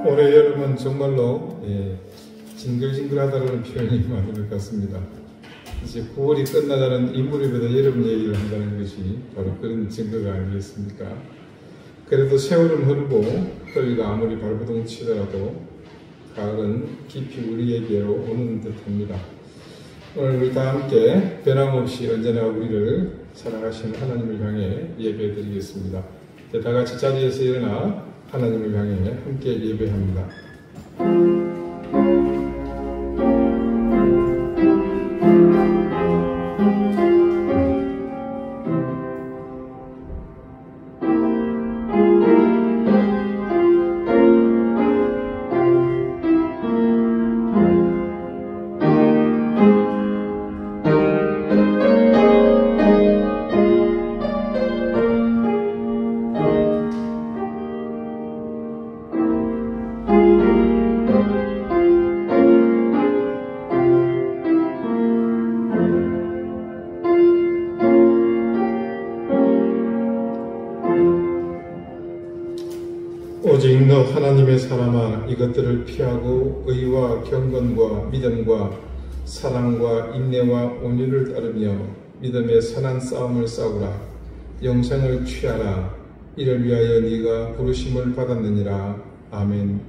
올해 여름은 정말로 징글징글하다는 표현이 많은 것 같습니다. 이제 9월이 끝나자는 이 무렵에도 여름 얘기를 한다는 것이 바로 그런 증거가 아니겠습니까? 그래도 세월은 흐르고 더위가 아무리 발버둥 치더라도 가을은 깊이 우리에게로 오는 듯합니다. 오늘 우리 다 함께 변함없이 언제나 우리를 사랑하시는 하나님을 향해 예배드리겠습니다. 다 같이 자리에서 일어나 하나님을 향해 함께 예배합니다. 오직 너 하나님의 사람아, 이것들을 피하고 의와 경건과 믿음과 사랑과 인내와 온유를 따르며 믿음의 선한 싸움을 싸우라. 영생을 취하라. 이를 위하여 네가 부르심을 받았느니라. 아멘.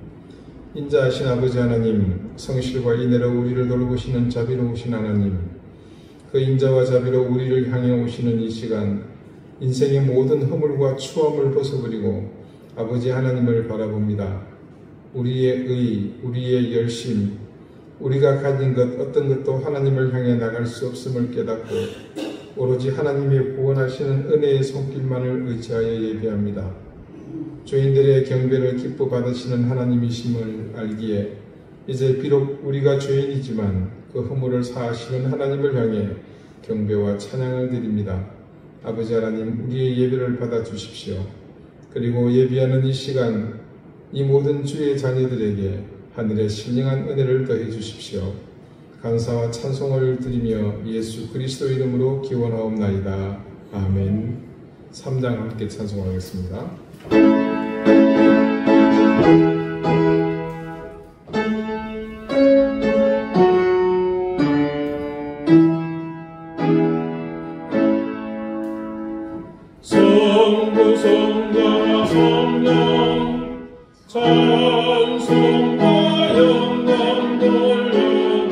인자하신 아버지 하나님, 성실과 인내로 우리를 돌보시는 자비로우신 하나님, 그 인자와 자비로 우리를 향해 오시는 이 시간, 인생의 모든 허물과 추함을 벗어버리고 아버지 하나님을 바라봅니다. 우리의 의, 우리의 열심, 우리가 가진 것 어떤 것도 하나님을 향해 나갈 수 없음을 깨닫고 오로지 하나님이 구원하시는 은혜의 손길만을 의지하여 예배합니다. 죄인들의 경배를 기뻐 받으시는 하나님이심을 알기에 이제 비록 우리가 죄인이지만 그 허물을 사하시는 하나님을 향해 경배와 찬양을 드립니다. 아버지 하나님, 우리의 예배를 받아주십시오. 그리고 예비하는 이 시간, 이 모든 주의 자녀들에게 하늘의 신령한 은혜를 더해 주십시오. 감사와 찬송을 드리며 예수 그리스도 이름으로 기원하옵나이다. 아멘. 3장 함께 찬송하겠습니다. 성부 성자와 성령 찬송과 영광 돌려보내세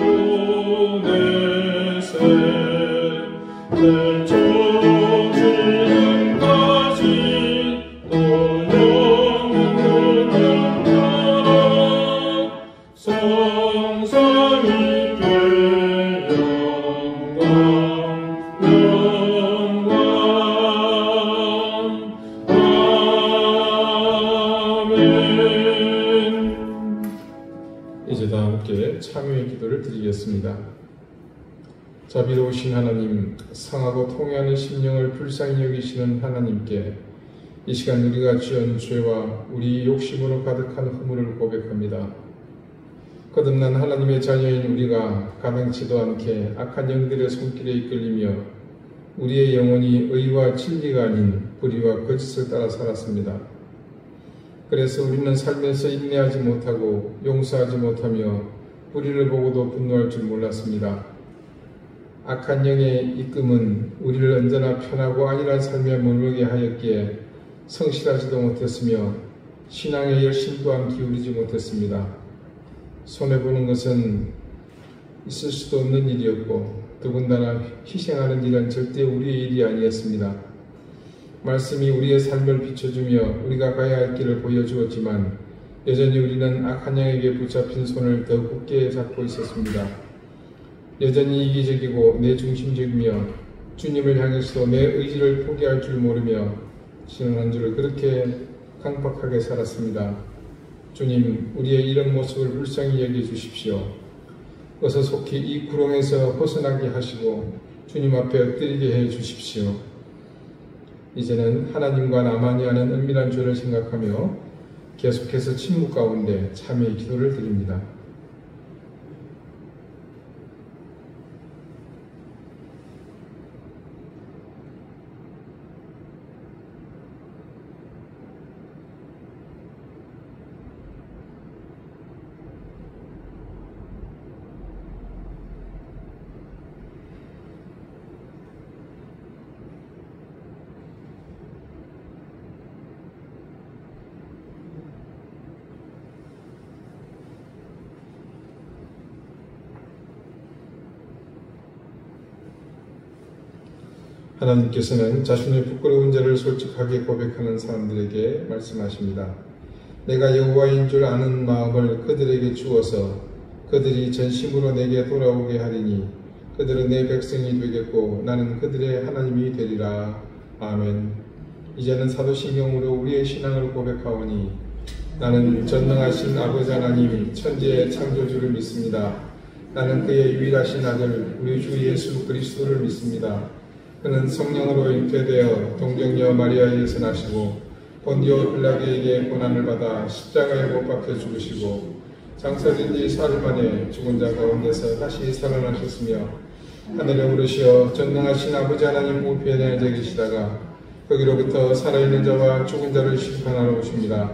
내 정신까지 너영원을 영광 성삼위께 이제 다 함께 참여의 기도를 드리겠습니다. 자비로우신 하나님, 상하고 통회하는 심령을 불쌍히 여기시는 하나님께 이 시간 우리가 지은 죄와 우리 욕심으로 가득한 허물을 고백합니다. 거듭난 하나님의 자녀인 우리가 가당치도 않게 악한 영들의 손길에 이끌리며 우리의 영혼이 의와 진리가 아닌 불의와 거짓을 따라 살았습니다. 그래서 우리는 살면서 인내하지 못하고 용서하지 못하며 불의를 보고도 분노할 줄 몰랐습니다. 악한 영의 이끔은 우리를 언제나 편하고 안일한 삶에 머물게 하였기에 성실하지도 못했으며 신앙의 열심 또한 기울이지 못했습니다. 손해보는 것은 있을 수도 없는 일이었고 더군다나 희생하는 일은 절대 우리의 일이 아니었습니다. 말씀이 우리의 삶을 비춰주며 우리가 가야 할 길을 보여주었지만 여전히 우리는 악한 영에게 붙잡힌 손을 더 굳게 잡고 있었습니다. 여전히 이기적이고 내중심적이며 주님을 향해서 내 의지를 포기할 줄 모르며 지난 한 주를 그렇게 강박하게 살았습니다. 주님, 우리의 이런 모습을 불쌍히 여겨주십시오. 어서 속히 이 구렁에서 벗어나게 하시고 주님 앞에 엎드리게 해 주십시오. 이제는 하나님과 나만이 하는 은밀한 죄를 생각하며 계속해서 침묵 가운데 참회의 기도를 드립니다. 하나님께서는 자신의 부끄러운 죄를 솔직하게 고백하는 사람들에게 말씀하십니다. 내가 여호와인 줄 아는 마음을 그들에게 주어서 그들이 전심으로 내게 돌아오게 하리니 그들은 내 백성이 되겠고 나는 그들의 하나님이 되리라. 아멘. 이제는 사도신경으로 우리의 신앙을 고백하오니 나는 전능하신 아버지 하나님 천지의 창조주를 믿습니다. 나는 그의 유일하신 아들 우리 주 예수 그리스도를 믿습니다. 그는 성령으로 잉태되어 동정녀 마리아에게서 나시고 본디오 빌라도에게 고난을 받아 십자가에 못 박혀 죽으시고 장사된 지 사흘 만에 죽은 자 가운데서 다시 살아나셨으며 하늘에 오르시어 전능하신 아버지 하나님 우편에 앉아 계시다가 거기로부터 살아있는 자와 죽은 자를 심판하러 오십니다.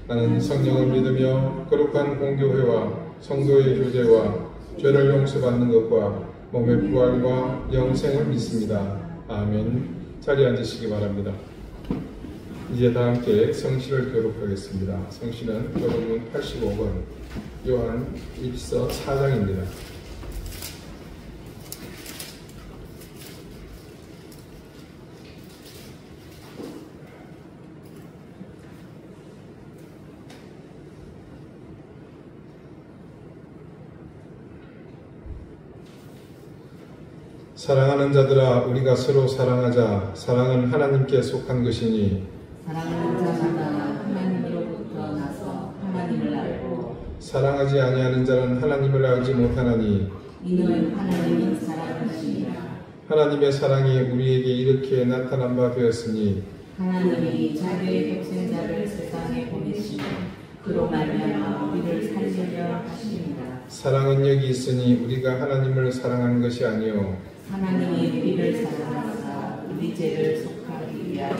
나는 성령을 믿으며 거룩한 공교회와 성도의 교제와 죄를 용서받는 것과 몸의 부활과 영생을 믿습니다. 아멘. 자리에 앉으시기 바랍니다. 이제 다 함께 성신을 교독하겠습니다. 성신은 교독문 85번 요한 1서 4장입니다. 사랑하는 자들아 우리가 서로 사랑하자. 사랑은 하나님께 속한 것이니 사랑하는 자마다 하나님으로부터 나서 하나님을 알고 사랑하지 아니하는 자는 하나님을 알지 못하나니 이는 하나님이 사랑하시니라. 하나님의 사랑이 우리에게 이렇게 나타난 바 되었으니 하나님이 자기의 독생자를 세상에 보내시며 그로 말미암아 우리를 살리려 하십니다. 사랑은 여기 있으니 우리가 하나님을 사랑하는 것이 아니요 하나님이 우리를 사랑하사 우리 죄를 속하기 위하여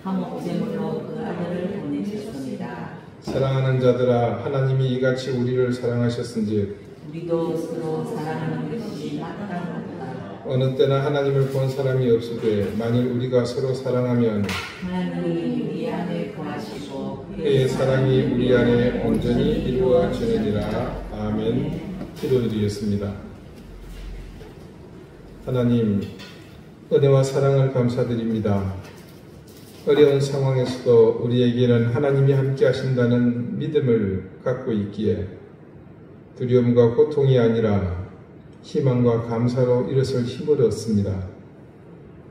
화목제물로 그 아들을 보내셨습니다. 사랑하는 자들아 하나님이 이같이 우리를 사랑하셨은즉 우리도 서로 사랑하는 것이 마땅하다. 어느 때나 하나님을 본 사람이 없으되 만일 우리가 서로 사랑하면 하나님이 우리 안에 거하시고 그의 사랑이 우리 안에 온전히 이루어지느니라. 아멘. 기도드리겠습니다. 하나님, 은혜와 사랑을 감사드립니다. 어려운 상황에서도 우리에게는 하나님이 함께 하신다는 믿음을 갖고 있기에 두려움과 고통이 아니라 희망과 감사로 일어설 힘을 얻습니다.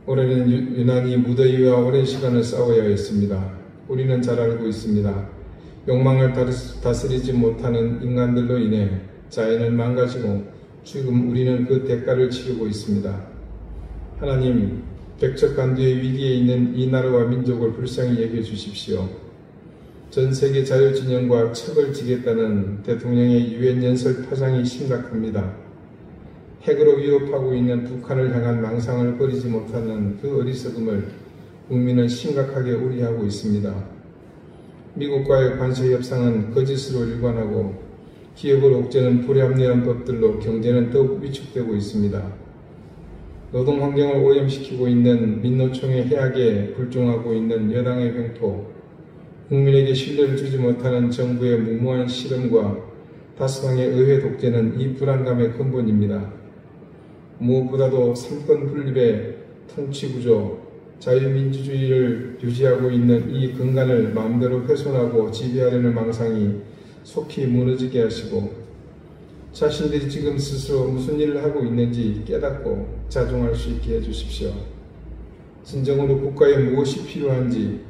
올해는 유난히 무더위와 오랜 시간을 싸워야 했습니다. 우리는 잘 알고 있습니다. 욕망을 다스리지 못하는 인간들로 인해 자연은 망가지고 지금 우리는 그 대가를 치르고 있습니다. 하나님, 백척간두의 위기에 있는 이 나라와 민족을 불쌍히 여겨 주십시오. 전 세계 자유진영과 척을 지겠다는 대통령의 유엔 연설 파장이 심각합니다. 핵으로 위협하고 있는 북한을 향한 망상을 버리지 못하는 그 어리석음을 국민은 심각하게 우려하고 있습니다. 미국과의 관세 협상은 거짓으로 일관하고 기업을 옥죄는 불합리한 법들로 경제는 더욱 위축되고 있습니다. 노동 환경을 오염시키고 있는 민노총의 해악에 불종하고 있는 여당의 횡포, 국민에게 신뢰를 주지 못하는 정부의 무모한 실험과 다수당의 의회 독재는 이 불안감의 근본입니다. 무엇보다도 삼권 분립의 통치구조, 자유민주주의를 유지하고 있는 이 근간을 마음대로 훼손하고 지배하려는 망상이 속히 무너지게 하시고 자신들이 지금 스스로 무슨 일을 하고 있는지 깨닫고 자중할 수 있게 해주십시오. 진정으로 국가에 무엇이 필요한지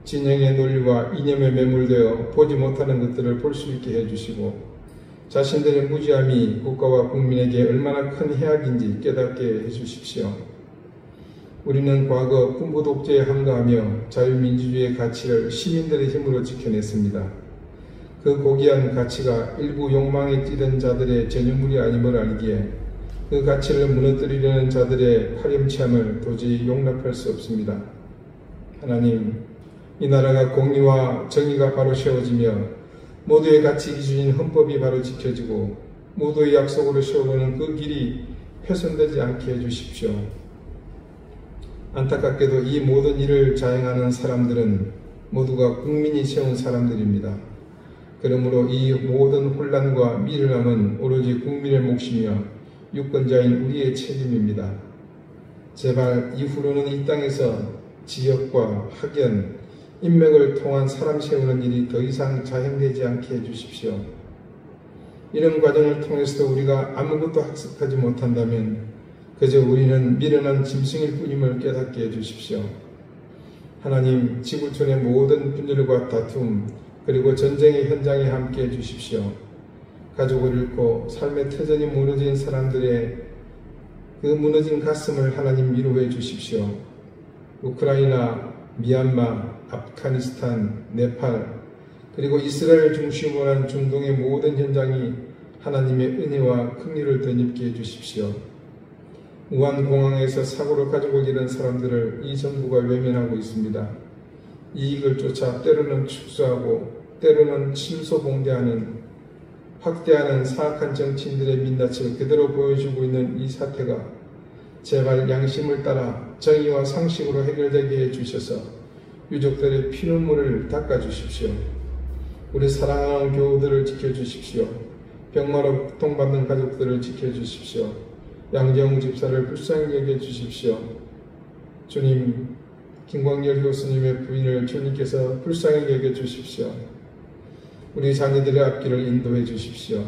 진영의 논리와 이념에 매몰되어 보지 못하는 것들을 볼 수 있게 해주시고 자신들의 무지함이 국가와 국민에게 얼마나 큰 해악인지 깨닫게 해주십시오. 우리는 과거 군부 독재에 항거하며 자유민주주의의 가치를 시민들의 힘으로 지켜냈습니다. 그 고귀한 가치가 일부 욕망에 찌든 자들의 전유물이 아님을 알기에 그 가치를 무너뜨리려는 자들의 파렴치함을 도저히 용납할 수 없습니다. 하나님, 이 나라가 공의와 정의가 바로 세워지며 모두의 가치 기준인 헌법이 바로 지켜지고 모두의 약속으로 세워오는 그 길이 훼손되지 않게 해주십시오. 안타깝게도 이 모든 일을 자행하는 사람들은 모두가 국민이 세운 사람들입니다. 그러므로 이 모든 혼란과 미련함은 오로지 국민의 몫이며 유권자인 우리의 책임입니다. 제발 이후로는 이 땅에서 지역과 학연, 인맥을 통한 사람 세우는 일이 더 이상 자행되지 않게 해주십시오. 이런 과정을 통해서도 우리가 아무것도 학습하지 못한다면 그저 우리는 미련한 짐승일 뿐임을 깨닫게 해주십시오. 하나님, 지구촌의 모든 분열과 다툼 그리고 전쟁의 현장에 함께 해주십시오. 가족을 잃고 삶의 터전이 무너진 사람들의 그 무너진 가슴을 하나님 위로해 주십시오. 우크라이나, 미얀마, 아프가니스탄, 네팔 그리고 이스라엘 중심으로 한 중동의 모든 현장이 하나님의 은혜와 긍휼을 덧입게 해주십시오. 우한공항에서 사고로 가족을 잃은 사람들을 이 정부가 외면하고 있습니다. 이익을 쫓아 때로는 축소하고 때로는 침소봉대하는 확대하는 사악한 정치인들의 민낯을 그대로 보여주고 있는 이 사태가 제발 양심을 따라 정의와 상식으로 해결되게 해주셔서 유족들의 피눈물을 닦아주십시오. 우리 사랑하는 교우들을 지켜주십시오. 병마로 고통받는 가족들을 지켜주십시오. 양정우 집사를 불쌍히 여겨주십시오. 주님, 김광열 교수님의 부인을 주님께서 불쌍히 여겨주십시오. 우리 자녀들의 앞길을 인도해 주십시오.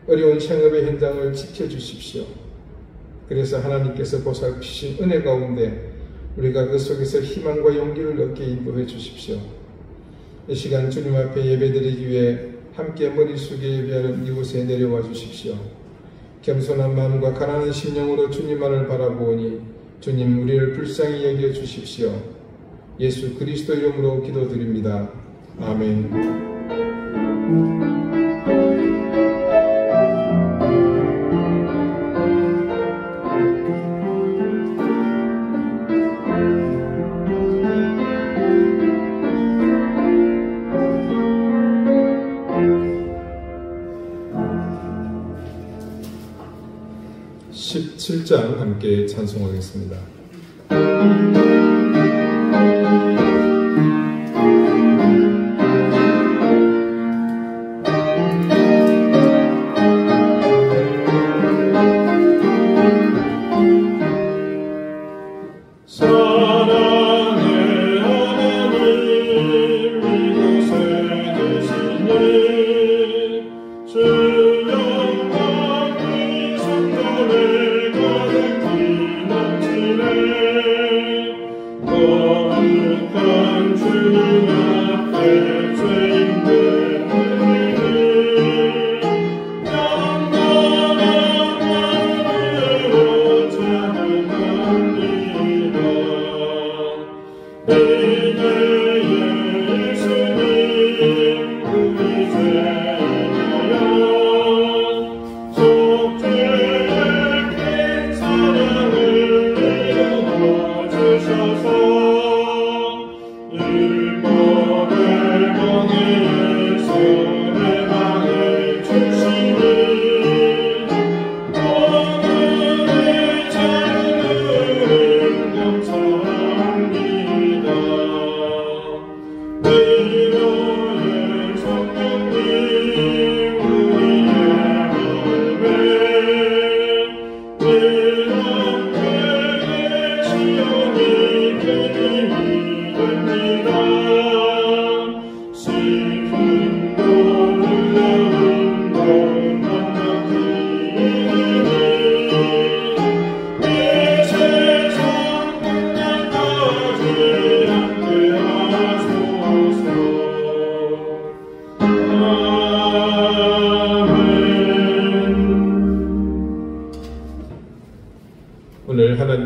어려운 생업의 현장을 지켜주십시오. 그래서 하나님께서 보살피신 은혜 가운데 우리가 그 속에서 희망과 용기를 얻게 인도해 주십시오. 이 시간 주님 앞에 예배드리기 위해 함께 머리 숙여 예배하는 이곳에 내려와 주십시오. 겸손한 마음과 가난한 심령으로 주님만을 바라보니 주님 우리를 불쌍히 여겨 주십시오. 예수 그리스도 이름으로 기도드립니다. 아멘. 17장 함께 찬송하겠습니다.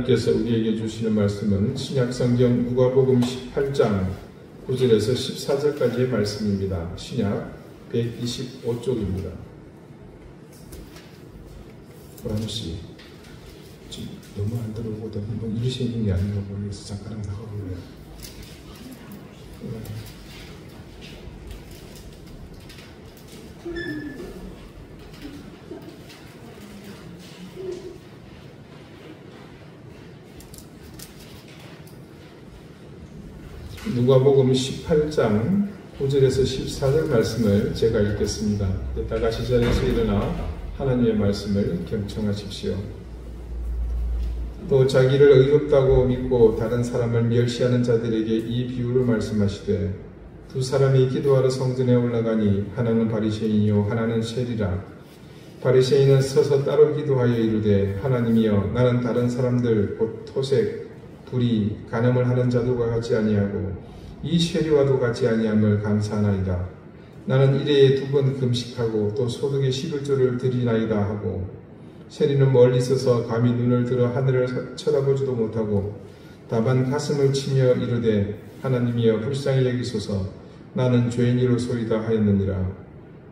하나님께서 우리에게 주시는 말씀은 신약성경 누가복음 18장 9절에서 14절까지의 말씀입니다. 신약 125쪽입니다. 보람씨, 지금 너무 안 들어오고 너무 이러시는 게 아닌가 모르겠어. 잠깐 나가볼래요? 누가복음 18장 9절에서 14절 말씀을 제가 읽겠습니다. 다 같이 자리에서 일어나 하나님의 말씀을 경청하십시오. 또 자기를 의롭다고 믿고 다른 사람을 멸시하는 자들에게 이 비유를 말씀하시되 두 사람이 기도하러 성전에 올라가니 하나는 바리새인이요 하나는 세리라. 바리새인은 서서 따로 기도하여 이르되 하나님이여 나는 다른 사람들 곧 토색, 불의, 간음을 하는 자들과 같이 아니하고 이 세리와도 같이 아니함을 감사하나이다. 나는 일해에 2번 금식하고 또 소득의 11조를 드리나이다 하고 세리는 멀리 서서 감히 눈을 들어 하늘을 쳐다보지도 못하고 다만 가슴을 치며 이르되 하나님이여 불쌍히 여기소서 나는 죄인이로소이다 하였느니라.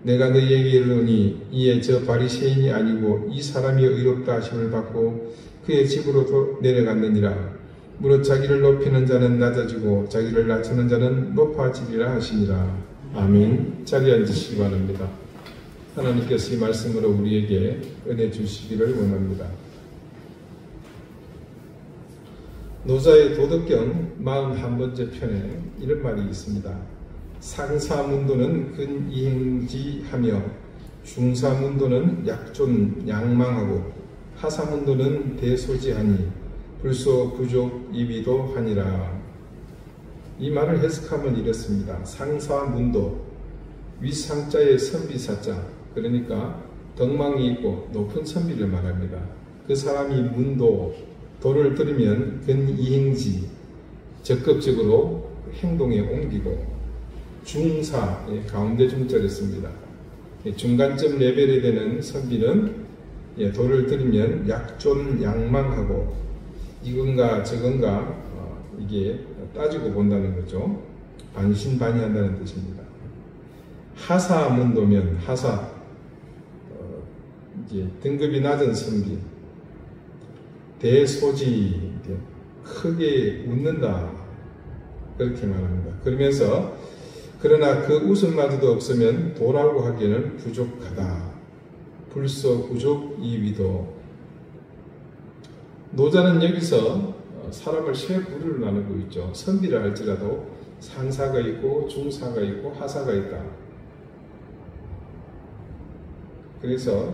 내가 너희에게 이르노니 이에 저 바리새인이 아니고 이 사람이 의롭다 하심을 받고 그의 집으로 내려갔느니라. 무릇 자기를 높이는 자는 낮아지고 자기를 낮추는 자는 높아지리라 하시니라. 아멘. 자리에 앉으시기 바랍니다. 하나님께서 이 말씀으로 우리에게 은혜 주시기를 원합니다. 노자의 도덕경 41번째 편에 이런 말이 있습니다. 상사문도는 근이행지하며 중사문도는 약존 양망하고 하사문도는 대소지하니 불소 부족 이비도 하니라. 이 말을 해석하면 이렇습니다. 상사문도 윗상자의 선비사자, 그러니까 덕망이 있고 높은 선비를 말합니다. 그 사람이 문도, 도를 들으면 근이행지, 적극적으로 행동에 옮기고 중사, 가운데 중자를 씁니다. 중간점 레벨에 되는 선비는 도를 들으면 약존 양망하고 이건가 저건가 이게 따지고 본다는 거죠. 반신반의한다는 뜻입니다. 하사문도면 하사, 이제 등급이 낮은 선비, 대소지, 크게 웃는다 그렇게 말합니다. 그러면서 그러나 그 웃음마저도 없으면 도라고 하기에는 부족하다. 불소 부족 이위도. 노자는 여기서 사람을 세 부류로 나누고 있죠. 선비라 할지라도 상사가 있고 중사가 있고 하사가 있다. 그래서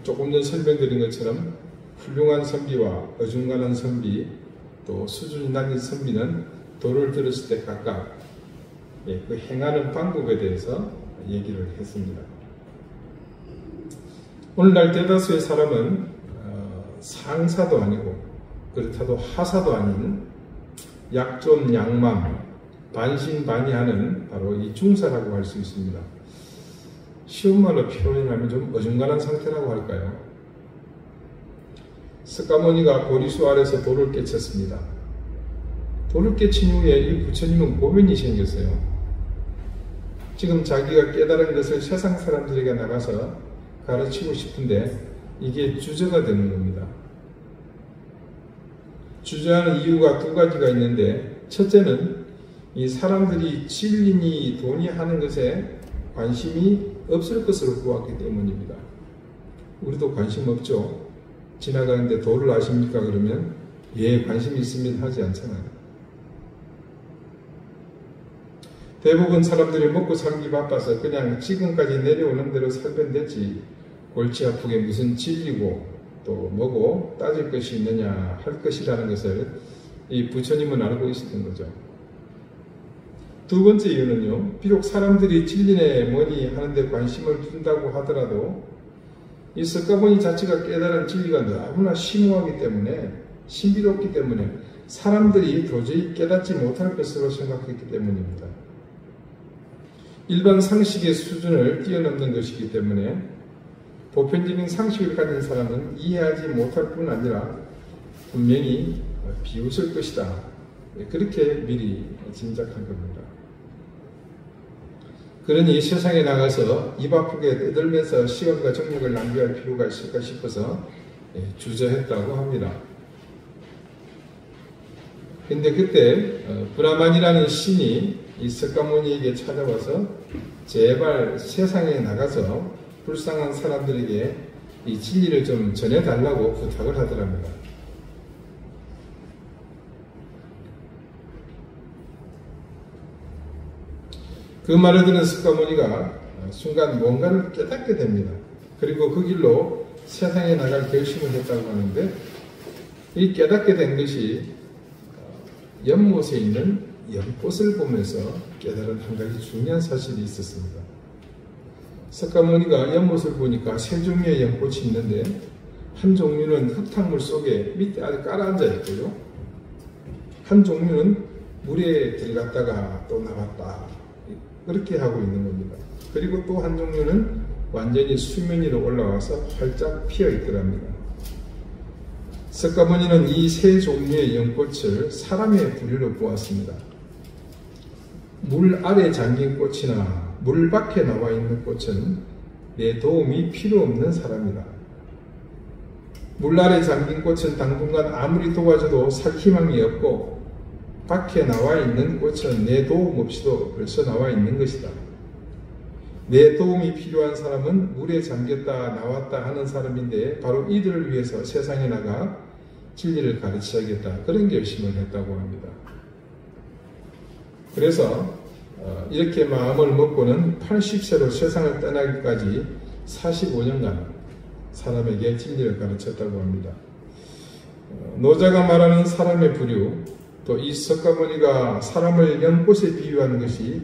조금 전 설명드린 것처럼 훌륭한 선비와 어중간한 선비 또 수준이 낮은 선비는 도를 들었을 때 각각 그 행하는 방법에 대해서 얘기를 했습니다. 오늘날 대다수의 사람은 상사도 아니고 그렇다도 하사도 아닌 약존 양망, 반신반의하는 바로 이 중사라고 할 수 있습니다. 쉬운 말로 표현하면 좀 어중간한 상태라고 할까요? 석가모니가 보리수 아래서 돌을 깨쳤습니다. 돌을 깨친 후에 이 부처님은 고민이 생겼어요. 지금 자기가 깨달은 것을 세상 사람들에게 나가서 가르치고 싶은데 이게 주저가 되는 겁니다. 주저하는 이유가 2가지가 있는데 첫째는 이 사람들이 진리니 돈이 하는 것에 관심이 없을 것으로 보았기 때문입니다. 우리도 관심 없죠. 지나가는데 도를 아십니까? 그러면 예, 관심 있습니다 하지 않잖아요. 대부분 사람들이 먹고 살기 바빠서 그냥 지금까지 내려오는 대로 살면 되지 골치 아프게 무슨 진리고 또 뭐고 따질 것이 있느냐 할 것이라는 것을 이 부처님은 알고 있었던 거죠. 2번째 이유는요, 비록 사람들이 진리네 뭐니 하는데 관심을 둔다고 하더라도 이 석가모니 자체가 깨달은 진리가 너무나 심오하기 때문에 신비롭기 때문에 사람들이 도저히 깨닫지 못할 것으로 생각했기 때문입니다. 일반 상식의 수준을 뛰어넘는 것이기 때문에 보편적인 상식을 가진 사람은 이해하지 못할 뿐 아니라 분명히 비웃을 것이다. 그렇게 미리 짐작한 겁니다. 그러니 세상에 나가서 입 아프게 떠들면서 시간과 정력을 낭비할 필요가 있을까 싶어서 주저했다고 합니다. 근데 그때 브라만이라는 신이 이 석가모니에게 찾아와서 제발 세상에 나가서 불쌍한 사람들에게 이 진리를 좀 전해달라고 부탁을 하더랍니다. 그 말을 들은 석가모니가 순간 뭔가를 깨닫게 됩니다. 그리고 그 길로 세상에 나갈 결심을 했다고 하는데 이 깨닫게 된 것이 연못에 있는 연꽃을 보면서 깨달은 한 가지 중요한 사실이 있었습니다. 석가모니가 연못을 보니까 세 종류의 연꽃이 있는데 한 종류는 흙탕물 속에 밑에 아주 깔아앉아 있고요. 한 종류는 물에 들어갔다가 또 나왔다. 그렇게 하고 있는 겁니다. 그리고 또 한 종류는 완전히 수면 위로 올라와서 활짝 피어 있더랍니다. 석가모니는 이 세 종류의 연꽃을 사람의 부류로 보았습니다. 물 아래 잠긴 꽃이나 물 밖에 나와 있는 꽃은 내 도움이 필요 없는 사람이다. 물 아래 잠긴 꽃은 당분간 아무리 도와줘도 살 희망이 없고 밖에 나와 있는 꽃은 내 도움 없이도 벌써 나와 있는 것이다. 내 도움이 필요한 사람은 물에 잠겼다 나왔다 하는 사람인데 바로 이들을 위해서 세상에 나가 진리를 가르쳐야겠다. 그런 결심을 했다고 합니다. 그래서 이렇게 마음을 먹고는 80세로 세상을 떠나기까지 45년간 사람에게 진리를 가르쳤다고 합니다. 노자가 말하는 사람의 부류, 또 이 석가모니가 사람을 연꽃에 비유하는 것이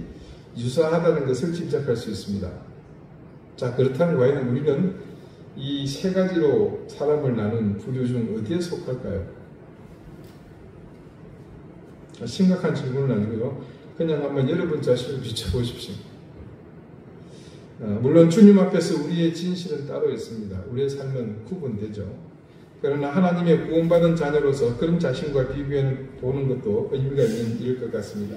유사하다는 것을 짐작할 수 있습니다. 자, 그렇다면 과연 우리는 이 세 가지로 사람을 나눈 부류 중 어디에 속할까요? 심각한 질문은 아니고요. 그냥 한번 여러분 자신을 비춰보십시오. 물론 주님 앞에서 우리의 진실은 따로 있습니다. 우리의 삶은 구분되죠. 그러나 하나님의 구원받은 자녀로서 그런 자신과 비교해 보는 것도 의미가 있는 일일 것 같습니다.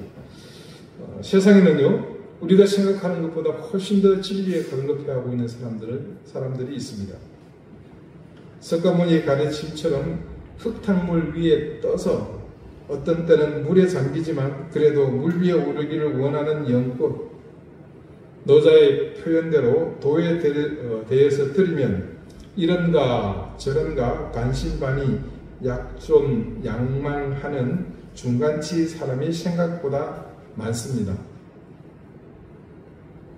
세상에는요, 우리가 생각하는 것보다 훨씬 더 진리에 걸럽해하고 있는 사람들이 있습니다. 석가모니의 가르침처럼 흙탕물 위에 떠서 어떤 때는 물에 잠기지만 그래도 물 위에 오르기를 원하는 연꽃, 노자의 표현대로 도에 대해서 들으면 이런가 저런가 반신반의 약좀 양망하는 중간치 사람이 생각보다 많습니다.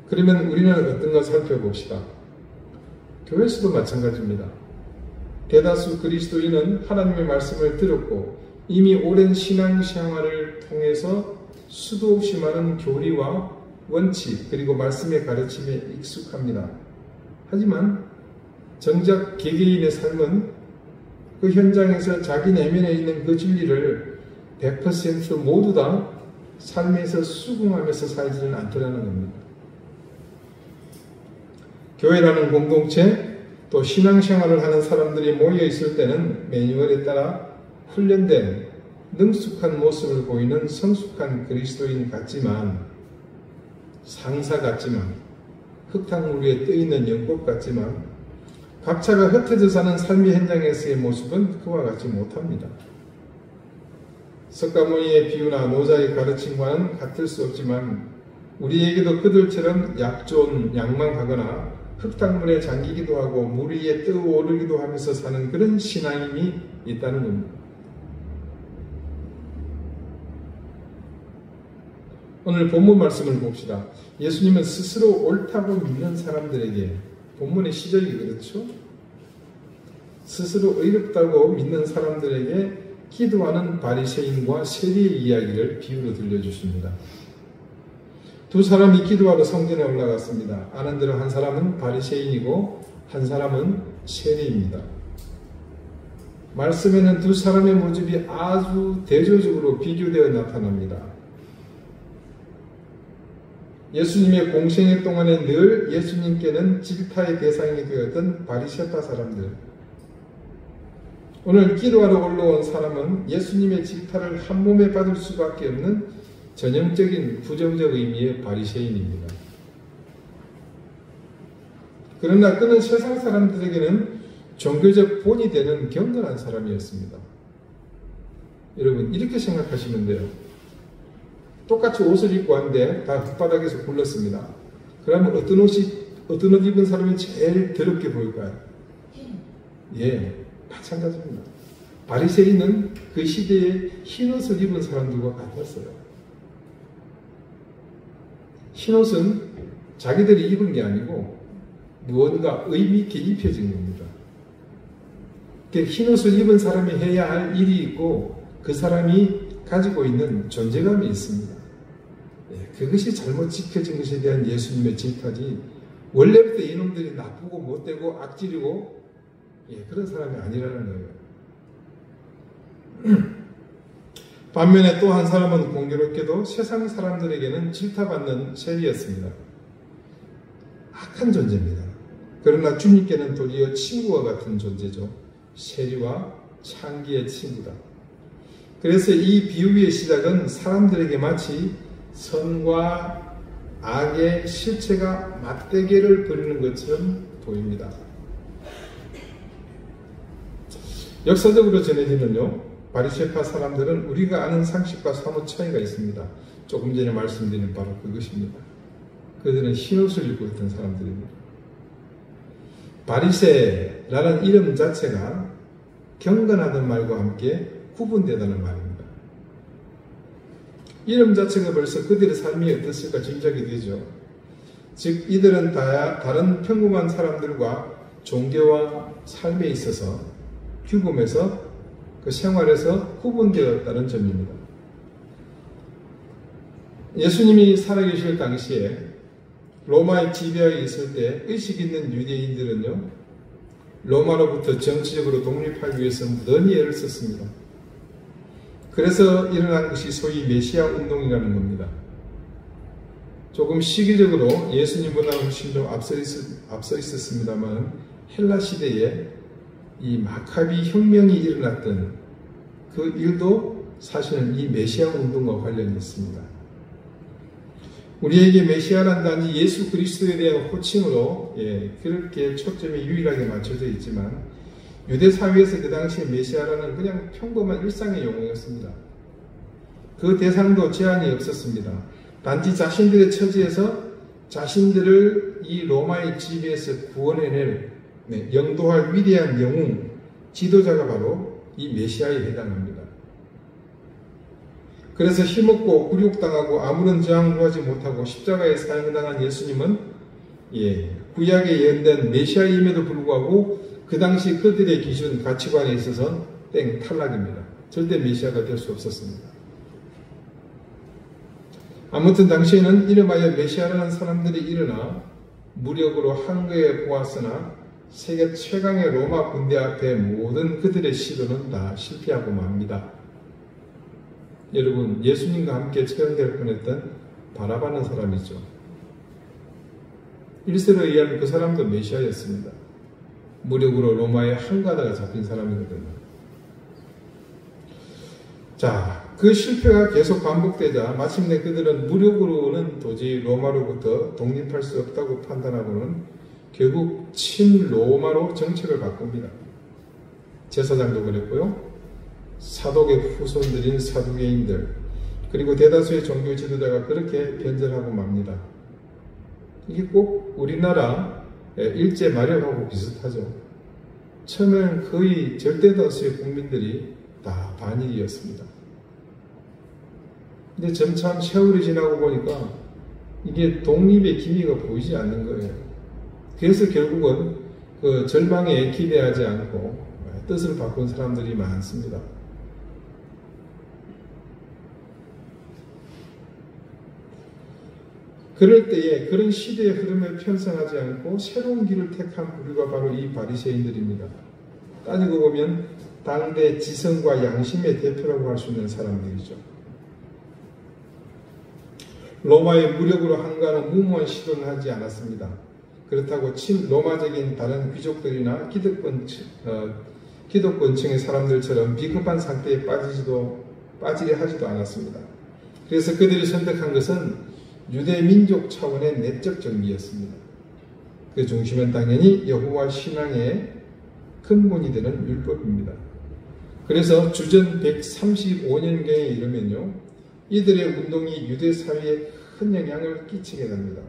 그러면 우리는 어떤가 살펴봅시다. 교회에서도 마찬가지입니다. 대다수 그리스도인은 하나님의 말씀을 들었고 이미 오랜 신앙생활을 통해서 수도 없이 많은 교리와 원칙 그리고 말씀의 가르침에 익숙합니다. 하지만 정작 개개인의 삶은 그 현장에서 자기 내면에 있는 그 진리를 100% 모두 다 삶에서 수긍하면서 살지는 않더라는 겁니다. 교회라는 공동체 또 신앙생활을 하는 사람들이 모여 있을 때는 매뉴얼에 따라 훈련된 능숙한 모습을 보이는 성숙한 그리스도인 같지만 상사 같지만 흙탕물 위에 떠있는 연꽃 같지만 각자가 흩어져 사는 삶의 현장에서의 모습은 그와 같지 못합니다. 석가모니의 비유나 노자의 가르침과는 같을 수 없지만 우리에게도 그들처럼 약존 양망하거나 흙탕물에 잠기기도 하고 물 위에 떠오르기도 하면서 사는 그런 신앙인이 있다는 겁니다. 오늘 본문 말씀을 봅시다. 예수님은 스스로 옳다고 믿는 사람들에게, 본문의 시작이 그렇죠? 스스로 의롭다고 믿는 사람들에게 기도하는 바리새인과 세리의 이야기를 비유로 들려주십니다. 두 사람이 기도하러 성전에 올라갔습니다. 아는 대로 한 사람은 바리새인이고 한 사람은 세리입니다. 말씀에는 두 사람의 모습이 아주 대조적으로 비교되어 나타납니다. 예수님의 공생애 동안에 늘 예수님께는 질타의 대상이 되었던 바리새파 사람들. 오늘 기도하러 올라온 사람은 예수님의 질타를 한 몸에 받을 수밖에 없는 전형적인 부정적 의미의 바리새인입니다. 그러나 그는 세상 사람들에게는 종교적 본이 되는 경건한 사람이었습니다. 여러분 이렇게 생각하시면 돼요. 똑같이 옷을 입고 왔는데 다 흙바닥에서 굴렀습니다. 그러면 어떤 옷 입은 사람이 제일 더럽게 보일까요? 예, 마찬가지입니다. 바리새인은 그 시대에 흰옷을 입은 사람들과 같았어요. 흰옷은 자기들이 입은 게 아니고 무언가 의미 있게 입혀진 겁니다. 흰옷을 입은 사람이 해야 할 일이 있고 그 사람이 가지고 있는 존재감이 있습니다. 그것이 잘못 지켜진 것에 대한 예수님의 질타지 원래부터 이놈들이 나쁘고 못되고 악질이고 그런 사람이 아니라는 거예요. 반면에 또 한 사람은 공교롭게도 세상 사람들에게는 질타받는 셀이었습니다. 악한 존재입니다. 그러나 주님께는 도리어 친구와 같은 존재죠. 세리와 창기의 친구다. 그래서 이 비유의 시작은 사람들에게 마치 선과 악의 실체가 맞대결을 벌이는 것처럼 보입니다. 역사적으로 전해지는요, 바리새파 사람들은 우리가 아는 상식과 사뭇 차이가 있습니다. 조금 전에 말씀드린 바로 그것입니다. 그들은 흰옷을 입고 있던 사람들입니다. 바리새라는 이름 자체가 경건하다는 말과 함께 구분되다는 말입니다. 이름 자체가 벌써 그들의 삶이 어땠을까 짐작이 되죠. 즉 이들은 다른 평범한 사람들과 종교와 삶에 있어서 규범에서 그 생활에서 구분되었다는 점입니다. 예수님이 살아계실 당시에 로마의 지배하에 있을 때 의식 있는 유대인들은요, 로마로부터 정치적으로 독립하기 위해서 무던히 애를 썼습니다. 그래서 일어난 것이 소위 메시아 운동이라는 겁니다. 조금 시기적으로 예수님보다 훨씬 더 앞서 있었습니다만 헬라 시대에 이 마카비 혁명이 일어났던 그 일도 사실은 이 메시아 운동과 관련이 있습니다. 우리에게 메시아란 단지 예수 그리스도에 대한 호칭으로 그렇게 초점이 유일하게 맞춰져 있지만 유대 사회에서 그 당시에 메시아라는 그냥 평범한 일상의 용어였습니다. 그 대상도 제한이 없었습니다. 단지 자신들의 처지에서 자신들을 이 로마의 지배에서 구원해낼 영도할 위대한 영웅, 지도자가 바로 이 메시아에 해당합니다. 그래서 힘없고 굴욕당하고 아무런 저항도 하지 못하고 십자가에 사형당한 예수님은 구약에 예언된 메시아임에도 불구하고 그 당시 그들의 기준, 가치관에 있어서 탈락입니다. 절대 메시아가 될 수 없었습니다. 아무튼 당시에는 이름하여 메시아라는 사람들이 일어나 무력으로 한거에 보았으나 세계 최강의 로마 군대 앞에 모든 그들의 시도는 다 실패하고 맙니다. 여러분, 예수님과 함께 처형될 뻔했던 바라바는 사람이죠. 일세로 의하면 그 사람도 메시아였습니다. 무력으로 로마의 한가다가 잡힌 사람이거든요. 자, 그 실패가 계속 반복되자 마침내 그들은 무력으로는 도저히 로마로부터 독립할 수 없다고 판단하고는 결국 친로마로 정책을 바꿉니다. 제사장도 그랬고요. 사독의 후손들인 사두개인들 그리고 대다수의 종교 지도자가 그렇게 변절하고 맙니다. 이게 꼭 우리나라 일제 마력하고 비슷하죠. 처음에는 거의 절대다수의 국민들이 다 반일이었습니다. 근데 점차 세월이 지나고 보니까 이게 독립의 기미가 보이지 않는 거예요. 그래서 결국은 그 절망에 기대하지 않고 뜻을 바꾼 사람들이 많습니다. 그럴 때에 그런 시대의 흐름에 편성하지 않고 새로운 길을 택한 부류가 바로 이 바리새인들입니다. 따지고 보면 당대 지성과 양심의 대표라고 할 수 있는 사람들이죠. 로마의 무력으로 한가하는 무모한 시도는 하지 않았습니다. 그렇다고 친로마적인 다른 귀족들이나 기득권층의 사람들처럼 비겁한 상태에 빠지려 하지도 않았습니다. 그래서 그들이 선택한 것은 유대 민족 차원의 내적 정비였습니다. 그 중심은 당연히 여호와 신앙의 근본이 되는 율법입니다. 그래서 주전 135년경에 이르면요, 이들의 운동이 유대 사회에 큰 영향을 끼치게 됩니다.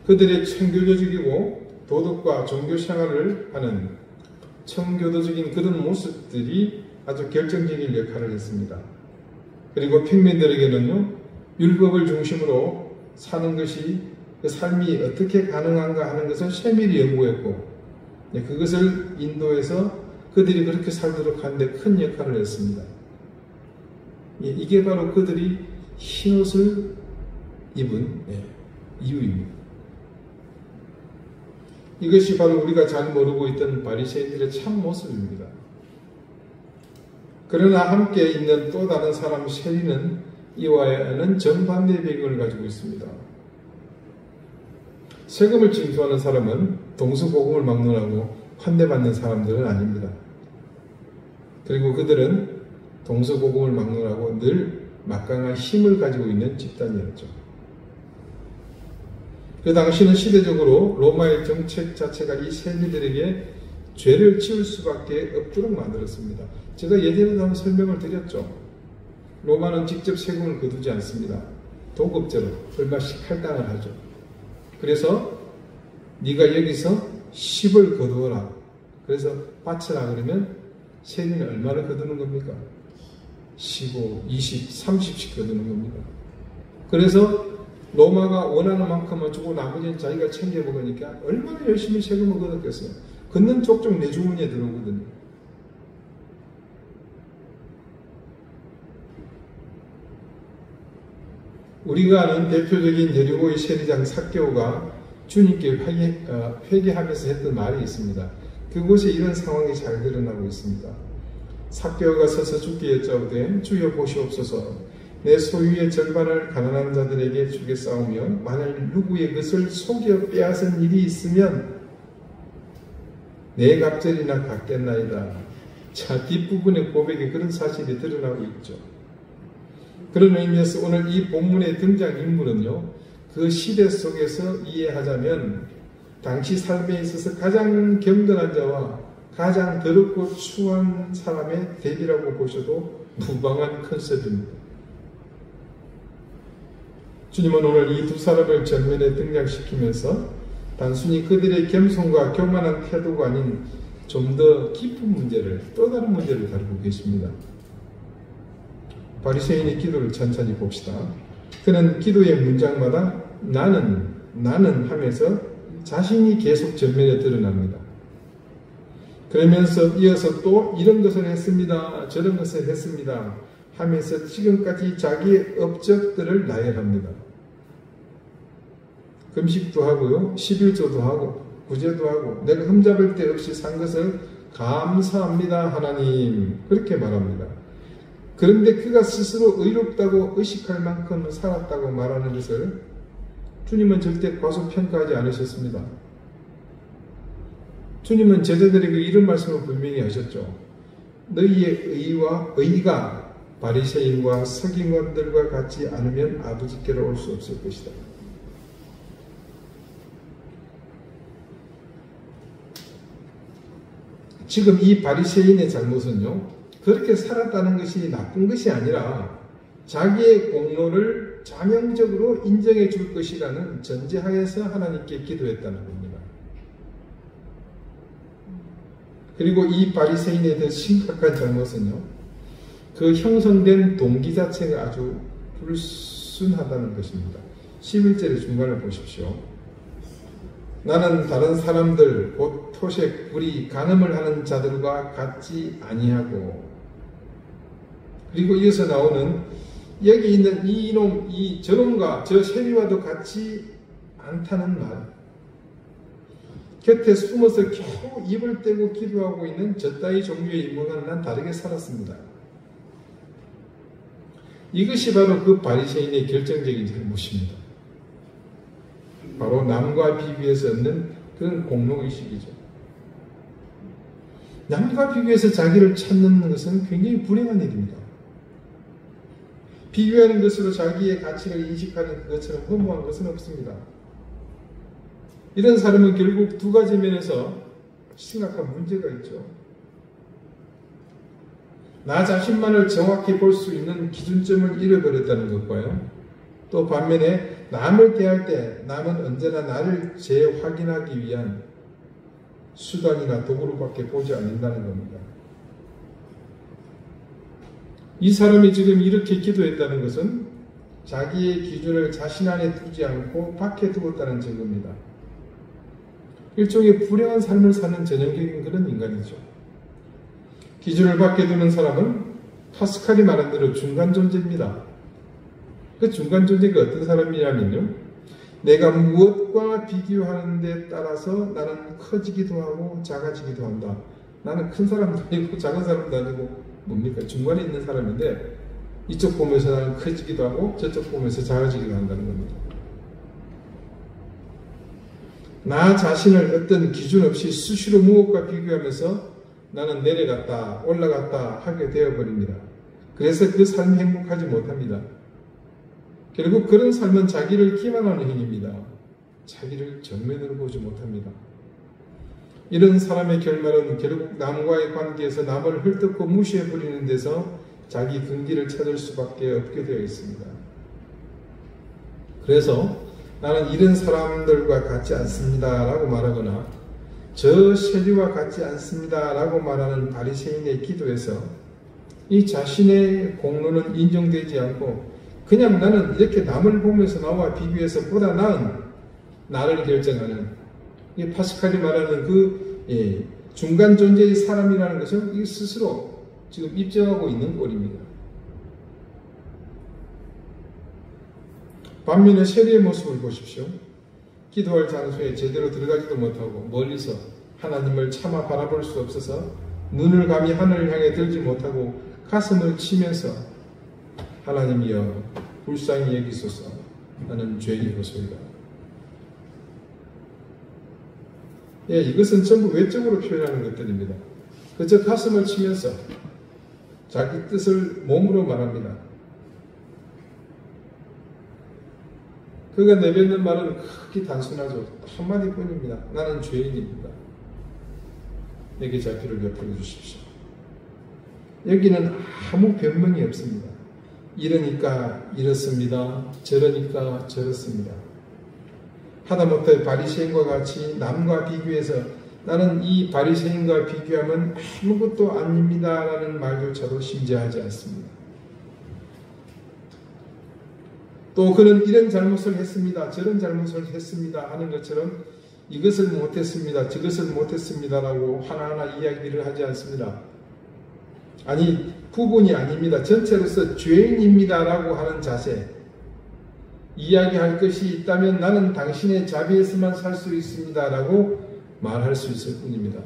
그들의 청교도적이고 도덕과 종교 생활을 하는 청교도적인 그런 모습들이 아주 결정적인 역할을 했습니다. 그리고 평민들에게는요, 율법을 중심으로 사는 것이 그 삶이 어떻게 가능한가 하는 것을 세밀히 연구했고 그것을 인도해서 그들이 그렇게 살도록 하는데 큰 역할을 했습니다. 이게 바로 그들이 흰옷을 입은 이유입니다. 이것이 바로 우리가 잘 모르고 있던 바리새인들의 참 모습입니다. 그러나 함께 있는 또 다른 사람 세리는 이와는 정반대의 배경을 가지고 있습니다. 세금을 징수하는 사람은 동서고금을 막론하고 환대받는 사람들은 아닙니다. 그리고 그들은 동서고금을 막론하고 늘 막강한 힘을 가지고 있는 집단이었죠. 그 당시는 시대적으로 로마의 정책 자체가 이 세리들에게 죄를 지을 수밖에 없도록 만들었습니다. 제가 예전에도 한번 설명을 드렸죠. 로마는 직접 세금을 거두지 않습니다. 도급제로 얼마씩 할당을 하죠. 그래서 네가 여기서 10을 거두어라. 그래서 바쳐라 그러면 세리는 얼마를 거두는 겁니까? 15, 20, 30씩 거두는 겁니다. 그래서 로마가 원하는 만큼만 주고 나머지는 자기가 챙겨 먹으니까 얼마나 열심히 세금을 걷었겠어요. 걷는 족족 내 주머니에 들어오거든요. 우리가 아는 대표적인 여리고의 세리장 삭개오가 주님께 회개하면서 했던 말이 있습니다. 그곳에 이런 상황이 잘 드러나고 있습니다. 삭개오가 서서 주께 여짜오되 주여 보시옵소서 내 소유의 절반을 가난한 자들에게 주겠사오며 만일 누구의 것을 속여 빼앗은 일이 있으면 내 갑절이나 갚겠나이다. 자, 뒷부분의 고백에 그런 사실이 드러나고 있죠. 그런 의미에서 오늘 이 본문의 등장인물은요, 그 시대 속에서 이해하자면 당시 삶에 있어서 가장 경건한 자와 가장 더럽고 추한 사람의 대비라고 보셔도 무방한 컨셉입니다. 주님은 오늘 이 두 사람을 전면에 등장시키면서 단순히 그들의 겸손과 교만한 태도가 아닌 좀 더 깊은 문제를, 또 다른 문제를 다루고 계십니다. 바리새인의 기도를 천천히 봅시다. 그는 기도의 문장마다 나는 하면서 자신이 계속 전면에 드러납니다. 그러면서 이어서 또 이런 것을 했습니다. 저런 것을 했습니다. 하면서 지금까지 자기의 업적들을 나열합니다. 금식도 하고요. 11조도 하고 구제도 하고 내가 흠잡을 데 없이 산 것을 감사합니다. 하나님. 그렇게 말합니다. 그런데 그가 스스로 의롭다고 의식할 만큼 살았다고 말하는 것을 주님은 절대 과소평가하지 않으셨습니다. 주님은 제자들에게 이런 말씀을 분명히 하셨죠. 너희의 의가 바리새인과 서기관들과 같지 않으면 아버지께로 올 수 없을 것이다. 지금 이 바리새인의 잘못은요, 그렇게 살았다는 것이 나쁜 것이 아니라 자기의 공로를 자명적으로 인정해 줄 것이라는 전제하에서 하나님께 기도했다는 겁니다. 그리고 이 바리새인의 더 심각한 잘못은요, 그 형성된 동기 자체가 아주 불순하다는 것입니다. 11절의 중간을 보십시오. 나는 다른 사람들 곧 토색, 불의, 간음을 하는 자들과 같지 아니하고, 그리고 이어서 나오는 여기 있는 이놈, 저놈과 저 세리와도 같지 않다는 말. 곁에 숨어서 겨우 입을 떼고 기도하고 있는 저 따위 종류의 인물과는 난 다르게 살았습니다. 이것이 바로 그 바리새인의 결정적인 잘못입니다. 바로 남과 비교해서 얻는 그런 공로의식이죠. 남과 비교해서 자기를 찾는 것은 굉장히 불행한 일입니다. 비교하는 것으로 자기의 가치를 인식하는 것처럼 허무한 것은 없습니다. 이런 사람은 결국 두 가지 면에서 심각한 문제가 있죠. 나 자신만을 정확히 볼 수 있는 기준점을 잃어버렸다는 것과요. 또 반면에 남을 대할 때 남은 언제나 나를 재확인하기 위한 수단이나 도구로밖에 보지 않는다는 겁니다. 이 사람이 지금 이렇게 기도했다는 것은 자기의 기준을 자신 안에 두지 않고 밖에 두었다는 증거입니다. 일종의 불행한 삶을 사는 전형적인 그런 인간이죠. 기준을 밖에 두는 사람은 파스칼이 말한 대로 중간 존재입니다. 그 중간 존재가 어떤 사람이냐면요, 내가 무엇과 비교하는 데 따라서 나는 커지기도 하고 작아지기도 한다. 나는 큰 사람도 아니고 작은 사람도 아니고 뭡니까? 중간에 있는 사람인데 이쪽 보면서 나는 커지기도 하고 저쪽 보면서 작아지기도 한다는 겁니다. 나 자신을 어떤 기준 없이 수시로 무엇과 비교하면서 나는 내려갔다 올라갔다 하게 되어버립니다. 그래서 그 삶이 행복하지 못합니다. 결국 그런 삶은 자기를 기만하는 행위입니다. 자기를 정면으로 보지 못합니다. 이런 사람의 결말은 결국 남과의 관계에서 남을 헐뜯고 무시해버리는 데서 자기 근기를 찾을 수밖에 없게 되어 있습니다. 그래서 나는 이런 사람들과 같지 않습니다 라고 말하거나 저 세리와 같지 않습니다 라고 말하는 바리새인의 기도에서 이 자신의 공로는 인정되지 않고 그냥 나는 이렇게 남을 보면서 나와 비교해서 보다 나은 나를 결정하는 이 파스칼이 말하는 그 중간 존재의 사람이라는 것을 이 스스로 지금 입증하고 있는 꼴입니다. 반면에 세리의 모습을 보십시오. 기도할 장소에 제대로 들어가지도 못하고 멀리서 하나님을 차마 바라볼 수 없어서 눈을 감히 하늘을 향해 들지 못하고 가슴을 치면서 하나님이여 불쌍히 여기소서 나는 죄인이로소이다. 이것은 전부 외적으로 표현하는 것들입니다. 그저 가슴을 치면서 자기 뜻을 몸으로 말합니다. 그가 내뱉는 말은 크게 단순하죠. 한마디뿐입니다. 나는 죄인입니다. 내게 자비를 베풀어 주십시오. 여기는 아무 변명이 없습니다. 이러니까 이렇습니다. 저러니까 저렇습니다. 하다못해 바리새인과 같이 남과 비교해서 나는 이 바리새인과 비교하면 아무것도 아닙니다 라는 말조차도 심재하지 않습니다. 또 그는 이런 잘못을 했습니다. 저런 잘못을 했습니다 하는 것처럼 이것을 못했습니다. 저것을 못했습니다 라고 하나하나 이야기를 하지 않습니다. 아니 부분이 아닙니다. 전체로서 죄인입니다 라고 하는 자세, 이야기할 것이 있다면 나는 당신의 자비에서만 살 수 있습니다 라고 말할 수 있을 뿐입니다.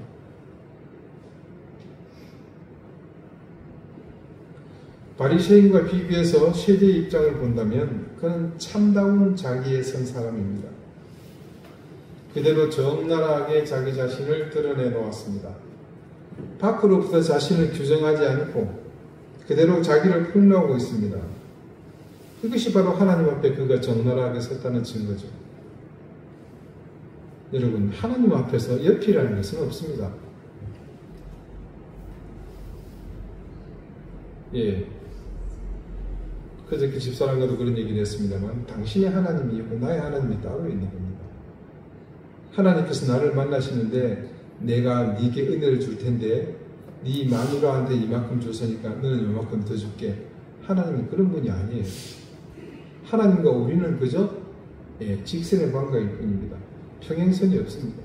바리새인과 비교해서 세대의 입장을 본다면 그는 참다운 자기에 선 사람입니다. 그대로 적나라하게 자기 자신을 드러내 놓았습니다. 밖으로부터 자신을 규정하지 않고 그대로 자기를 폭로하고 있습니다. 이것이 바로 하나님 앞에 그가 적나라하게 섰다는 증거죠. 여러분, 하나님 앞에서 연필이라는 것은 없습니다. 그저께 집사람과도 그런 얘기를 했습니다만 당신의 하나님이 있고 나의 하나님이 따로 있는 겁니다. 하나님께서 나를 만나시는데 내가 네게 은혜를 줄 텐데 네 마누라한테 이만큼 줬으니까 너는 이만큼 더 줄게. 하나님은 그런 분이 아니에요. 하나님과 우리는 그저 직선의 관계일 뿐입니다. 평행선이 없습니다.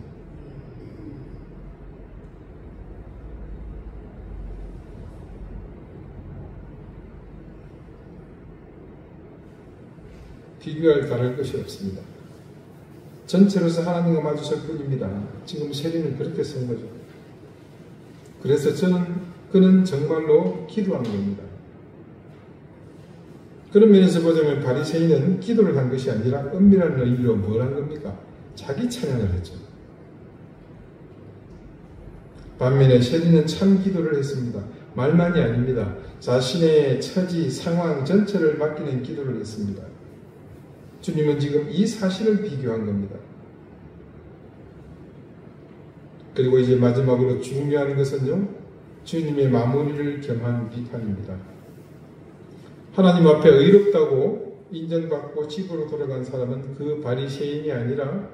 비교할 다를 것이 없습니다. 전체로서 하나님과 마주설 뿐입니다. 지금 세리는 그렇게 쓴 거죠. 그래서 그는 정말로 기도한 겁니다. 그런 면에서 보자면 바리새인은 기도를 한 것이 아니라 은밀한 의미로 뭘 한 겁니까? 자기 찬양을 했죠. 반면에 세리는 참 기도를 했습니다. 말만이 아닙니다. 자신의 처지, 상황 전체를 맡기는 기도를 했습니다. 주님은 지금 이 사실을 비교한 겁니다. 그리고 이제 마지막으로 중요한 것은요, 주님의 마무리를 겸한 비판입니다. 하나님 앞에 의롭다고 인정받고 집으로 돌아간 사람은 그 바리새인이 아니라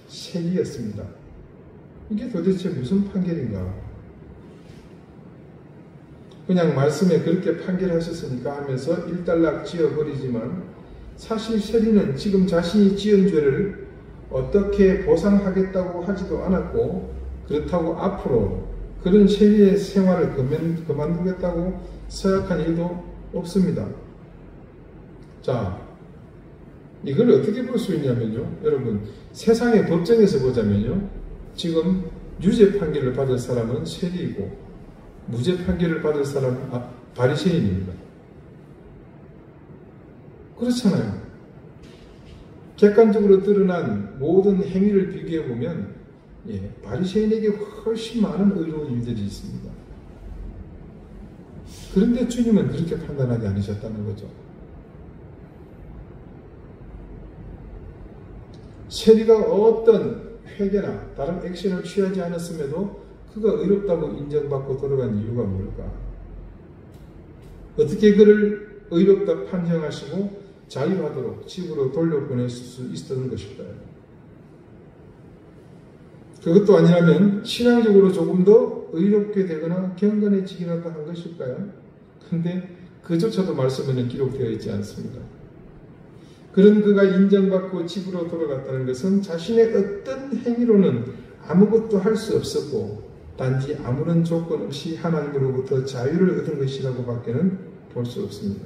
세리였습니다. 이게 도대체 무슨 판결인가? 그냥 말씀에 그렇게 판결하셨으니까 하면서 일단락 지어버리지만 사실 세리는 지금 자신이 지은 죄를 어떻게 보상하겠다고 하지도 않았고 그렇다고 앞으로 그런 세리의 생활을 그만두겠다고 서약한 일도 없습니다. 자, 이걸 어떻게 볼 수 있냐면요. 여러분, 세상의 법정에서 보자면요. 지금 유죄 판결을 받을 사람은 세리이고 무죄 판결을 받을 사람은 바리새인입니다. 그렇잖아요. 객관적으로 드러난 모든 행위를 비교해 보면 바리새인에게 훨씬 많은 의로운 일들이 있습니다. 그런데 주님은 그렇게 판단하지 않으셨다는 거죠. 세리가 어떤 회개나 다른 액션을 취하지 않았음에도 그가 의롭다고 인정받고 돌아간 이유가 뭘까? 어떻게 그를 의롭다 판정하시고 자유하도록 집으로 돌려보낼 수 있었던 것일까요? 그것도 아니라면 신앙적으로 조금 더 의롭게 되거나 경건해지기라도 한 것일까요? 근데 그조차도 말씀에는 기록되어 있지 않습니다. 그런 그가 인정받고 집으로 돌아갔다는 것은 자신의 어떤 행위로는 아무것도 할 수 없었고 단지 아무런 조건 없이 하나님으로부터 자유를 얻은 것이라고 밖에는 볼 수 없습니다.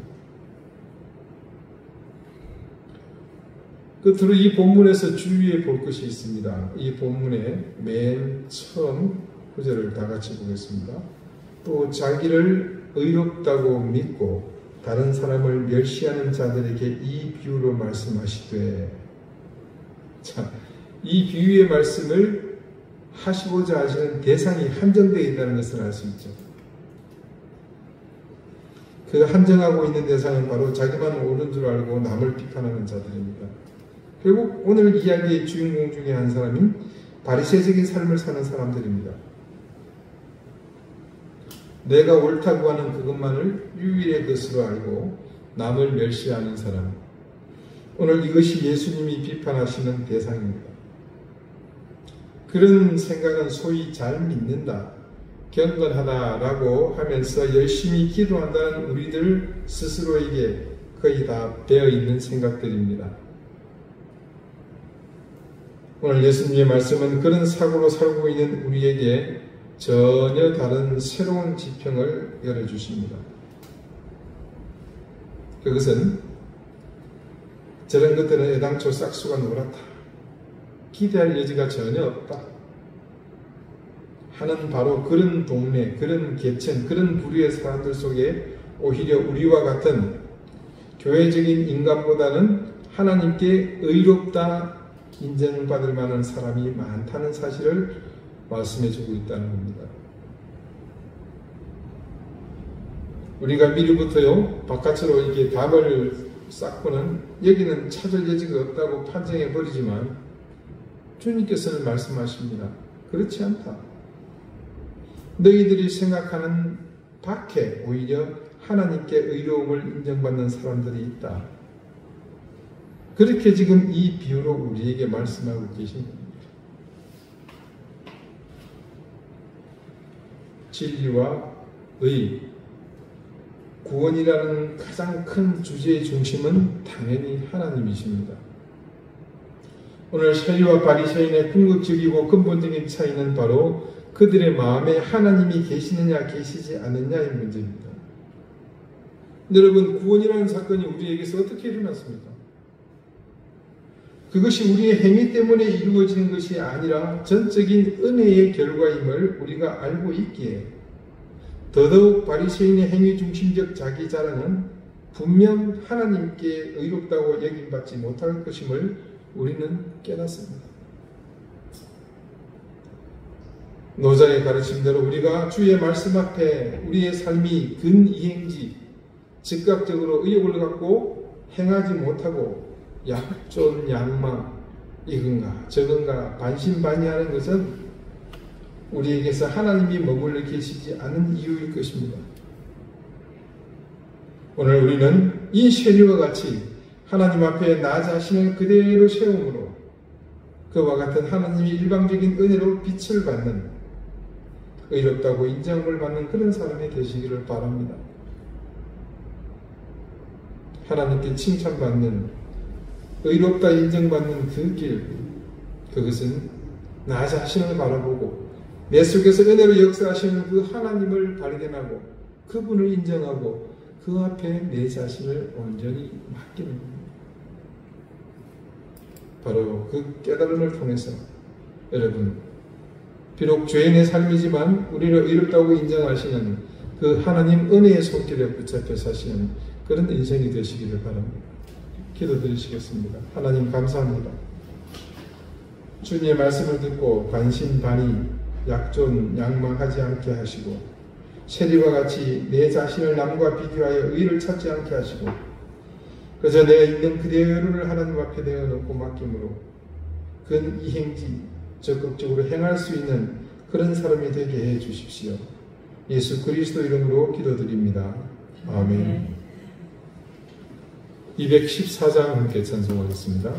끝으로 이 본문에서 주의해 볼 것이 있습니다. 이 본문의 맨 처음 구절을 다 같이 보겠습니다. 또 자기를 의롭다고 믿고 다른 사람을 멸시하는 자들에게 이 비유로 말씀하시되, 자, 이 비유의 말씀을 하시고자 하시는 대상이 한정되어 있다는 것을 알 수 있죠. 그 한정하고 있는 대상은 바로 자기만 옳은 줄 알고 남을 비판하는 자들입니다. 결국 오늘 이야기의 주인공 중에 한 사람인 바리새적인 삶을 사는 사람들입니다. 내가 옳다고 하는 그것만을 유일의 것으로 알고 남을 멸시하는 사람. 오늘 이것이 예수님이 비판하시는 대상입니다. 그런 생각은 소위 잘 믿는다, 경건하다라고 하면서 열심히 기도한다는 우리들 스스로에게 거의 다 배어있는 생각들입니다. 오늘 예수님의 말씀은 그런 사고로 살고 있는 우리에게 전혀 다른 새로운 지평을 열어주십니다. 그것은 저런 것들은 애당초 싹수가 노랗다, 기대할 여지가 전혀 없다 하는 바로 그런 동네, 그런 계층, 그런 부류의 사람들 속에 오히려 우리와 같은 교회적인 인간보다는 하나님께 의롭다 인정받을 만한 사람이 많다는 사실을 말씀해주고 있다는 겁니다. 우리가 미리부터요, 바깥으로 이렇게 답을 쌓고는 여기는 찾을 여지가 없다고 판정해 버리지만 주님께서는 말씀하십니다. 그렇지 않다. 너희들이 생각하는 밖에 오히려 하나님께 의로움을 인정받는 사람들이 있다. 그렇게 지금 이 비유로 우리에게 말씀하고 계신 겁니다. 진리와 의, 구원이라는 가장 큰 주제의 중심은 당연히 하나님이십니다. 오늘 세리와 바리새인의 궁극적이고 근본적인 차이는 바로 그들의 마음에 하나님이 계시느냐 계시지 않느냐의 문제입니다. 여러분, 구원이라는 사건이 우리에게서 어떻게 일어났습니까? 그것이 우리의 행위 때문에 이루어지는 것이 아니라 전적인 은혜의 결과임을 우리가 알고 있기에 더더욱 바리새인의 행위 중심적 자기 자랑은 분명 하나님께 의롭다고 여김받지 못할 것임을 우리는 깨닫습니다. 노자의 가르침대로 우리가 주의 말씀 앞에 우리의 삶이 근이행지, 즉각적으로 의욕을 갖고 행하지 못하고 약존 양망, 이건가 저건가 반신반의하는 것은 우리에게서 하나님이 머물러 계시지 않은 이유일 것입니다. 오늘 우리는 이 세리와 같이 하나님 앞에 나 자신을 그대로 세움으로 그와 같은 하나님의 일방적인 은혜로 빛을 받는, 의롭다고 인정을 받는 그런 사람이 되시기를 바랍니다. 하나님께 칭찬받는, 의롭다 인정받는 그 길, 그것은 나 자신을 바라보고 내 속에서 은혜로 역사하시는 그 하나님을 발견하고 그분을 인정하고 그 앞에 내 자신을 온전히 맡기는 겁니다. 바로 그 깨달음을 통해서 여러분, 비록 죄인의 삶이지만 우리를 의롭다고 인정하시는 그 하나님 은혜의 손길에 붙잡혀 사시는 그런 인생이 되시기를 바랍니다. 기도드리시겠습니다. 하나님 감사합니다. 주님의 말씀을 듣고 반신반의 약존 양망하지 않게 하시고 세리와 같이 내 자신을 남과 비교하여 의를 찾지 않게 하시고 그저 내가 있는 그대로를 하나님 앞에 내어놓고 맡김으로 그 이행지 적극적으로 행할 수 있는 그런 사람이 되게 해 주십시오. 예수 그리스도 이름으로 기도드립니다. 아멘. 214장 함께 찬송하겠습니다.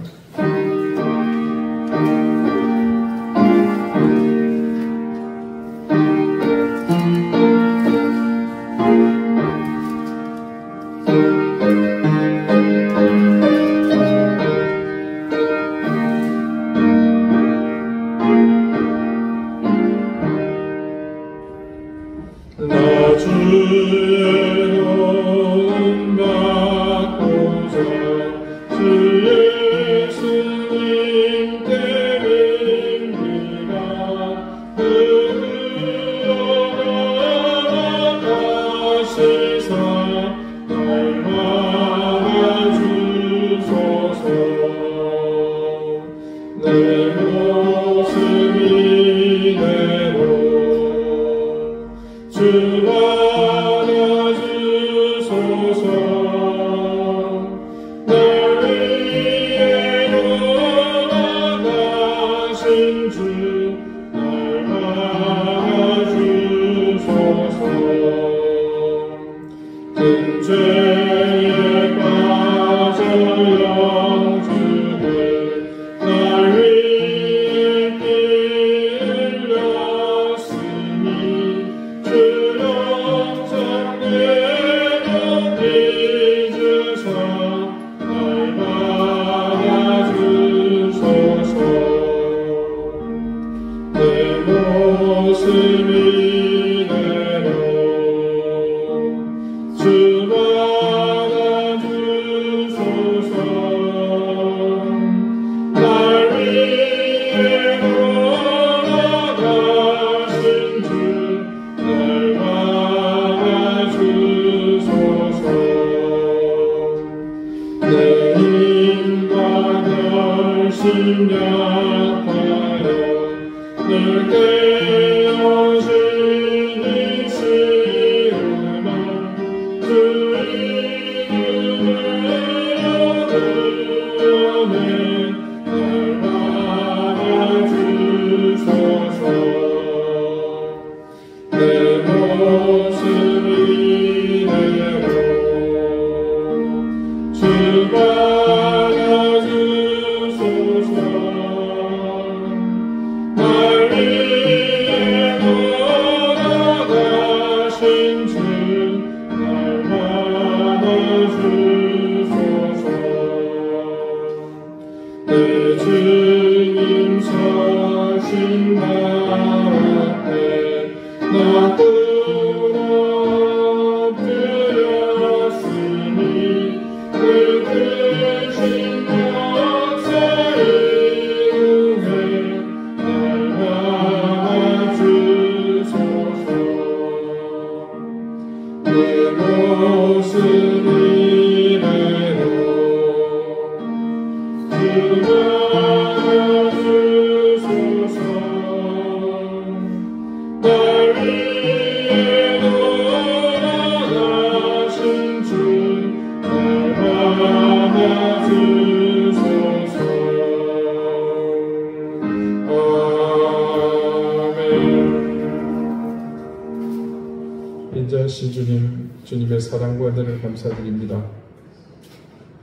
인자하신 주님, 주님의 사랑과 은혜를 감사드립니다.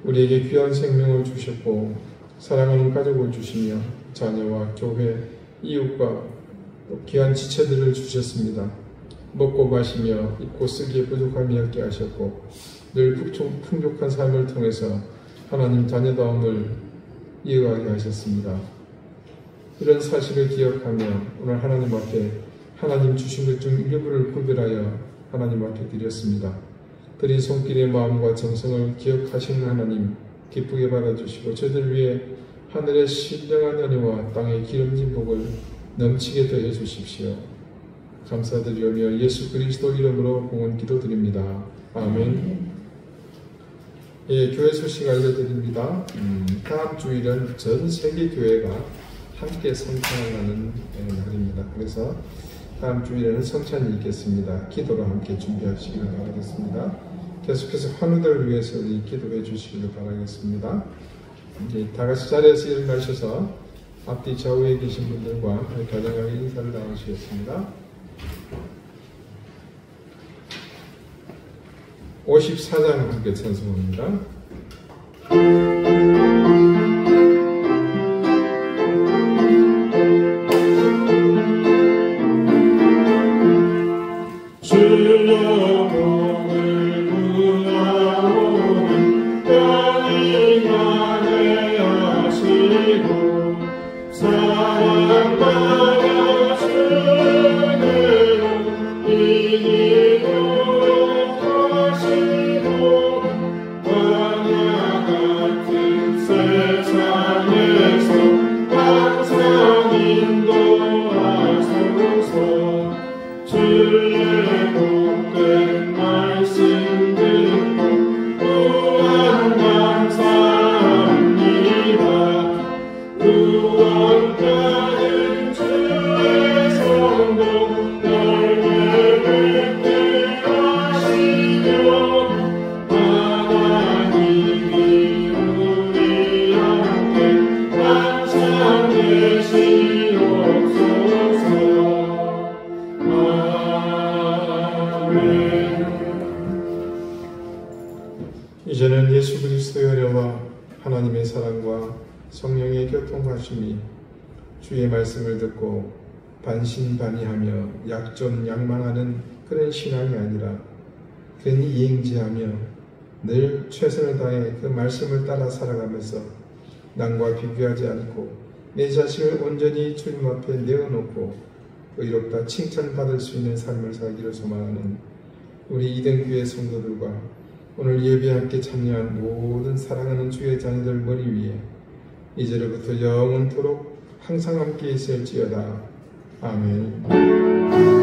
우리에게 귀한 생명을 주셨고 사랑하는 가족을 주시며 자녀와 교회, 이웃과 또 귀한 지체들을 주셨습니다. 먹고 마시며 입고 쓰기에 부족함이 없게 하셨고 늘 풍족한 삶을 통해서 하나님 자녀다움을 이어가게 하셨습니다. 이런 사실을 기억하며 오늘 하나님 앞에 하나님 주신 것 중 일부를 구별하여 하나님 앞에 드렸습니다. 드린 손길의 마음과 정성을 기억하시는 하나님 기쁘게 받아주시고 저들 위해 하늘의 신령한 은혜와 땅의 기름진 복을 넘치게 더해 주십시오. 감사드리오며 예수 그리스도 이름으로 공헌 기도드립니다. 아멘. 예, 교회 소식 알려드립니다. 다음 주일은 전 세계 교회가 함께 성찬하는 날입니다. 그래서 다음 주일에는 성찬이 있겠습니다. 기도로 함께 준비하시기를 바라겠습니다. 계속해서 환우들을 위해서 우리 기도해 주시기를 바라겠습니다. 이제 다 같이 자리에서 일어나셔서 앞뒤 좌우에 계신 분들과 가정하게 인사를 나누시겠습니다. 54장 함께 찬송합니다. 주여 복을 구하오니 평이 만에 하시고 사랑받아 주내로 이기도록 하시고 광야 같은 세상에서 항상 인도하소서. 주의 복된 말씀 듣고 무한 감사합니다. 구원받은 주의 성도 열매 맺게 하시며 하나님이 우리 함께 항상 계시옵소서. 이제는 예수 그리스도의 은혜와 하나님의 사랑과 성령의 교통하심이 주의 말씀을 듣고 반신반의하며 약존양망하는 그런 신앙이 아니라 괜히 이행지하며 늘 최선을 다해 그 말씀을 따라 살아가면서 남과 비교하지 않고 내 자신을 온전히 주님 앞에 내어놓고 의롭다 칭찬받을 수 있는 삶을 살기를 소망하는 우리 이등교회 성도들과 오늘 예배에 함께 참여한 모든 사랑하는 주의 자녀들 머리 위에 이제로부터 영원토록 항상 함께 있을지어다. 아멘.